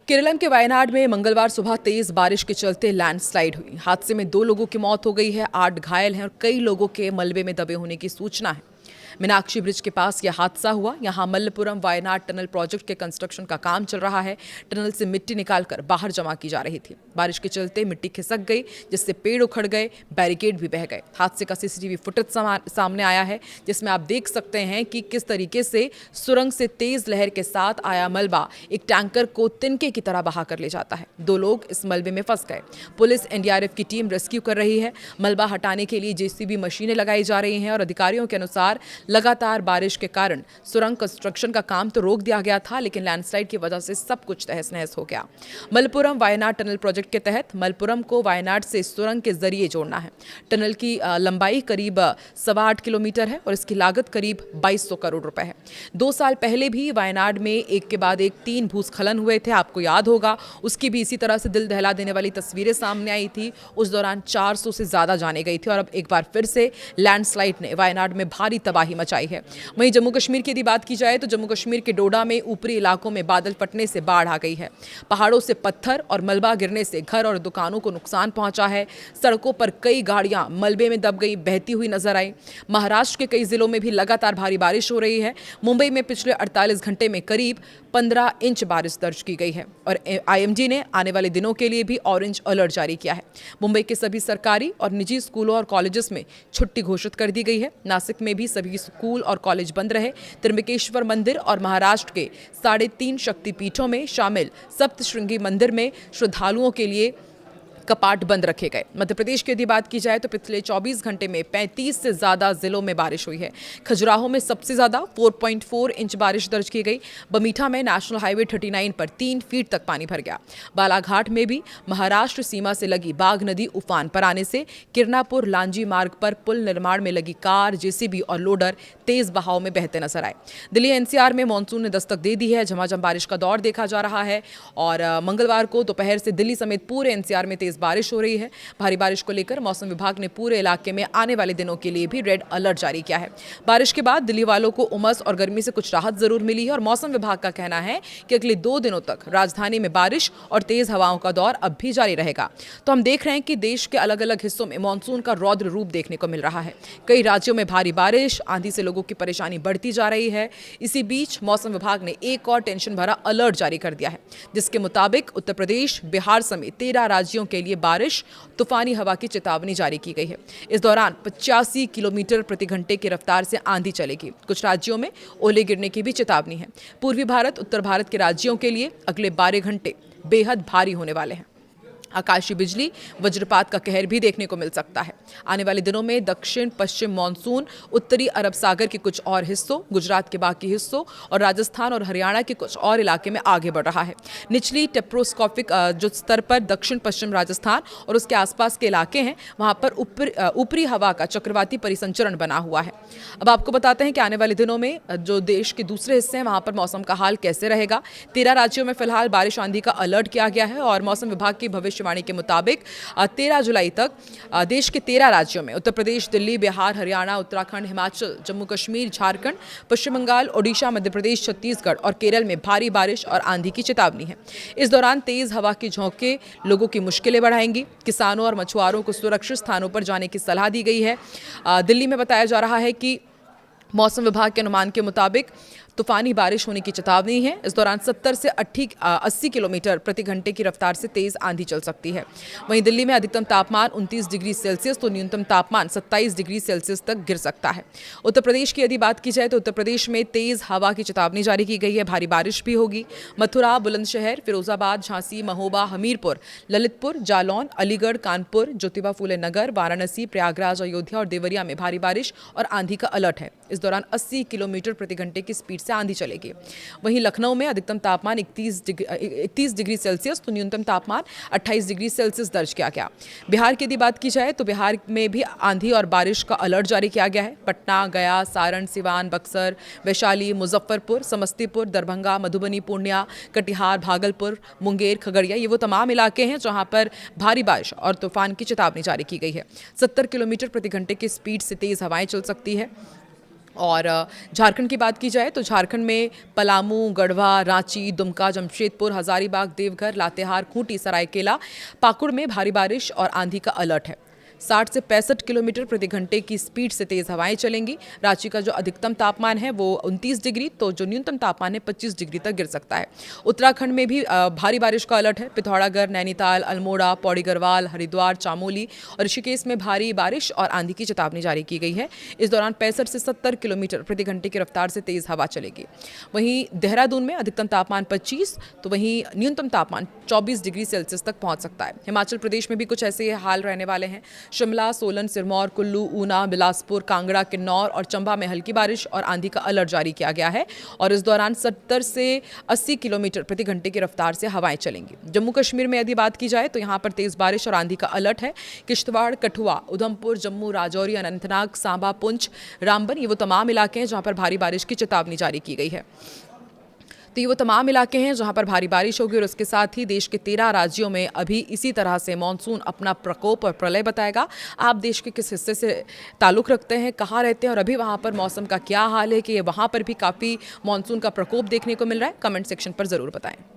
केरल के वायनाड में मंगलवार सुबह तेज बारिश के चलते लैंडस्लाइड हुई। हादसे में 2 लोगों की मौत हो गई है, 8 घायल हैं और कई लोगों के मलबे में दबे होने की सूचना है। मीनाक्षी ब्रिज के पास यह हादसा हुआ। यहां मल्लपुरम वायनाड टनल प्रोजेक्ट के कंस्ट्रक्शन का काम चल रहा है। टनल से मिट्टी निकालकर बाहर जमा की जा रही थी। बारिश के चलते मिट्टी खिसक गई, जिससे पेड़ उखड़ गए, बैरिकेड भी बह गए। हादसे का सीसीटीवी फुटेज सामने आया है, जिसमें आप देख सकते हैं कि किस तरीके से सुरंग से तेज लहर के साथ आया मलबा एक टैंकर को तिनके की तरह बहा कर ले जाता है। 2 लोग इस मलबे में फंस गए। पुलिस एनडीआरएफ की टीम रेस्क्यू कर रही है। मलबा हटाने के लिए जेसीबी मशीनें लगाई जा रही हैं और अधिकारियों के अनुसार लगातार बारिश के कारण सुरंग कंस्ट्रक्शन का काम तो रोक दिया गया था, लेकिन लैंडस्लाइड की वजह से सब कुछ तहस नहस हो गया। मलपुरम वायनाड टनल प्रोजेक्ट के तहत मलपुरम को वायनाड से सुरंग के जरिए जोड़ना है। टनल की लंबाई करीब 8.25 किलोमीटर है और इसकी लागत करीब 2200 करोड़ रुपए है। 2 साल पहले भी वायनाड में एक के बाद एक 3 भूस्खलन हुए थे, आपको याद होगा। उसकी भी इसी तरह से दिल दहला देने वाली तस्वीरें सामने आई थी। उस दौरान 400 से ज्यादा जाने गई थी और अब एक बार फिर से लैंडस्लाइड ने वायनाड में भारी तबाही मचाई है। वहीं जम्मू कश्मीर की यदि बात की जाए तो जम्मू कश्मीर के डोडा में ऊपरी इलाकों में बादल फटने से बाढ़ आ गई है। पहाड़ों से पत्थर और मलबा गिरने से घर और दुकानों को नुकसान पहुंचा है। सड़कों पर कई गाड़ियां मलबे में दब गई, बहती हुई नजर आई। महाराष्ट्र के कई जिलों में भी लगातार भारी बारिश हो रही है। मुंबई में पिछले 48 घंटे में करीब 15 इंच बारिश दर्ज की गई है और आईएमडी ने आने वाले दिनों के लिए भी ऑरेंज अलर्ट जारी किया है। मुंबई के सभी सरकारी और निजी स्कूलों और कॉलेजेस में छुट्टी घोषित कर दी गई है। नासिक में भी सभी स्कूल और कॉलेज बंद रहे। त्र्यंबकेश्वर मंदिर और महाराष्ट्र के 3.5 शक्तिपीठों में शामिल सप्तशृंगी मंदिर में श्रद्धालुओं के लिए कपाट बंद रखे गए। मध्य प्रदेश की यदि बात की जाए तो पिछले 24 घंटे में 35 से ज्यादा जिलों में बारिश हुई है। खजुराहो में सबसे ज्यादा 4.4 इंच बारिश दर्ज की गई। बमीठा में नेशनल हाईवे 39 पर 3 फीट तक पानी भर गया। बालाघाट में भी महाराष्ट्र सीमा से लगी बाघ नदी उफान पर आने से किरनापुर लांजी मार्ग पर पुल निर्माण में लगी कार, जेसीबी और लोडर तेज बहाव में बहते नजर आए। दिल्ली एनसीआर में मानसून ने दस्तक दे दी है। झमाझम बारिश का दौर देखा जा रहा है और मंगलवार को दोपहर से दिल्ली समेत पूरे एनसीआर में तेज बारिश हो रही है। भारी बारिश को लेकर मौसम विभाग ने पूरे इलाके में आने वाले दिनों के लिए भी रेड अलर्ट जारी किया है। बारिश के बाद दिल्ली वालों को उमस और गर्मी से कुछ राहत जरूर मिली है और मौसम विभाग का कहना है कि अगले 2 दिनों तक राजधानी में बारिश और तेज हवाओं का दौर अब भी जारी रहेगा। तो हम देख रहे हैं कि देश के अलग अलग हिस्सों में मानसून का रौद्र रूप देखने को मिल रहा है। कई राज्यों में भारी बारिश, आंधी से लोगों की परेशानी बढ़ती जा रही है। इसी बीच मौसम विभाग ने एक और टेंशन भरा अलर्ट जारी कर दिया है, जिसके मुताबिक उत्तर प्रदेश, बिहार समेत 13 राज्यों के लिए बारिश, तूफानी हवा की चेतावनी जारी की गई है। इस दौरान 85 किलोमीटर प्रति घंटे की रफ्तार से आंधी चलेगी। कुछ राज्यों में ओले गिरने की भी चेतावनी है। पूर्वी भारत, उत्तर भारत के राज्यों के लिए अगले 12 घंटे बेहद भारी होने वाले हैं। आकाशीय बिजली, वज्रपात का कहर भी देखने को मिल सकता है। आने वाले दिनों में दक्षिण पश्चिम मानसून उत्तरी अरब सागर के कुछ और हिस्सों, गुजरात के बाकी हिस्सों और राजस्थान और हरियाणा के कुछ और इलाके में आगे बढ़ रहा है। निचली टेप्रोस्कोपिक जो स्तर पर दक्षिण पश्चिम राजस्थान और उसके आसपास के इलाके हैं, वहां पर ऊपरी हवा का चक्रवाती परिसंचरण बना हुआ है। अब आपको बताते हैं कि आने वाले दिनों में जो देश के दूसरे हिस्से हैं, वहां पर मौसम का हाल कैसे रहेगा। 13 राज्यों में फिलहाल बारिश आंधी का अलर्ट किया गया है और मौसम विभाग की भविष्यवाणी के मुताबिक 13 जुलाई तक देश के 13 राज्यों में उत्तर प्रदेश, दिल्ली, बिहार, हरियाणा, उत्तराखंड, हिमाचल, जम्मू कश्मीर, झारखंड, पश्चिम बंगाल, ओडिशा, मध्य प्रदेश, छत्तीसगढ़ और केरल में भारी बारिश और आंधी की चेतावनी है। इस दौरान तेज हवा की झोंके लोगों की मुश्किलें बढ़ाएंगी। किसानों और मछुआरों को सुरक्षित स्थानों पर जाने की सलाह दी गई है। दिल्ली में बताया जा रहा है कि मौसम विभाग के अनुमान के मुताबिक तूफानी बारिश होने की चेतावनी है। इस दौरान 70 से 80 किलोमीटर प्रति घंटे की रफ्तार से तेज आंधी चल सकती है। वहीं दिल्ली में अधिकतम तापमान 29 डिग्री सेल्सियस तो न्यूनतम तापमान 27 डिग्री सेल्सियस तक गिर सकता है। उत्तर प्रदेश की यदि बात की जाए तो उत्तर प्रदेश में तेज हवा की चेतावनी जारी की गई है। भारी बारिश भी होगी। मथुरा, बुलंदशहर, फिरोजाबाद, झांसी, महोबा, हमीरपुर, ललितपुर, जालौन, अलीगढ़, कानपुर, ज्योतिबा फूले नगर, वाराणसी, प्रयागराज, अयोध्या और देवरिया में भारी बारिश और आंधी का अलर्ट है। इस दौरान 80 किलोमीटर प्रति घंटे की स्पीड से आंधी चलेगी। वहीं लखनऊ में अधिकतम तापमान 31 डिग्री सेल्सियस तो न्यूनतम तापमान 28 डिग्री सेल्सियस दर्ज किया गया। बिहार की यदि बात की जाए तो बिहार में भी आंधी और बारिश का अलर्ट जारी किया गया है। पटना, गया, सारण, सिवान, बक्सर, वैशाली, मुजफ्फरपुर, समस्तीपुर, दरभंगा, मधुबनी, पूर्णिया, कटिहार, भागलपुर, मुंगेर, खगड़िया, ये वो तमाम इलाके हैं जहां पर भारी बारिश और तूफान की चेतावनी जारी की गई है। 70 किलोमीटर प्रति घंटे की स्पीड से तेज हवाएं चल सकती है। और झारखंड की बात की जाए तो झारखंड में पलामू, गढ़वा, रांची, दुमका, जमशेदपुर, हजारीबाग, देवघर, लातेहार, खूंटी, सरायकेला, पाकुड़ में भारी बारिश और आंधी का अलर्ट है। 60 से 65 किलोमीटर प्रति घंटे की स्पीड से तेज हवाएं चलेंगी। रांची का जो अधिकतम तापमान है वो 29 डिग्री, तो जो न्यूनतम तापमान है 25 डिग्री तक गिर सकता है। उत्तराखंड में भी भारी बारिश का अलर्ट है। पिथौरागढ़, नैनीताल, अल्मोड़ा, पौड़ी गढ़वाल, हरिद्वार, चामोली और ऋषिकेश में भारी बारिश और आंधी की चेतावनी जारी की गई है। इस दौरान 65 से 70 किलोमीटर प्रति घंटे की रफ्तार से तेज हवा चलेगी। वहीं देहरादून में अधिकतम तापमान 25, तो वहीं न्यूनतम तापमान 24 डिग्री सेल्सियस तक पहुंच सकता है। हिमाचल प्रदेश में भी कुछ ऐसे हाल रहने वाले हैं। शिमला, सोलन, सिरमौर, कुल्लू, ऊना, बिलासपुर, कांगड़ा, किन्नौर और चंबा में हल्की बारिश और आंधी का अलर्ट जारी किया गया है और इस दौरान 70 से 80 किलोमीटर प्रति घंटे की रफ्तार से हवाएं चलेंगी। जम्मू कश्मीर में यदि बात की जाए तो यहां पर तेज बारिश और आंधी का अलर्ट है। किश्तवाड़, कठुआ, उधमपुर, जम्मू, राजौरी, अनंतनाग, सांबा, पुंछ, रामबन, ये वो तमाम इलाके हैं जहां पर भारी बारिश की चेतावनी जारी की गई है। तो ये वो तमाम इलाके हैं जहां पर भारी बारिश होगी और उसके साथ ही देश के 13 राज्यों में अभी इसी तरह से मानसून अपना प्रकोप और प्रलय बताएगा। आप देश के किस हिस्से से ताल्लुक़ रखते हैं, कहाँ रहते हैं और अभी वहां पर मौसम का क्या हाल है कि वहां पर भी काफ़ी मानसून का प्रकोप देखने को मिल रहा है, कमेंट सेक्शन पर ज़रूर बताएं।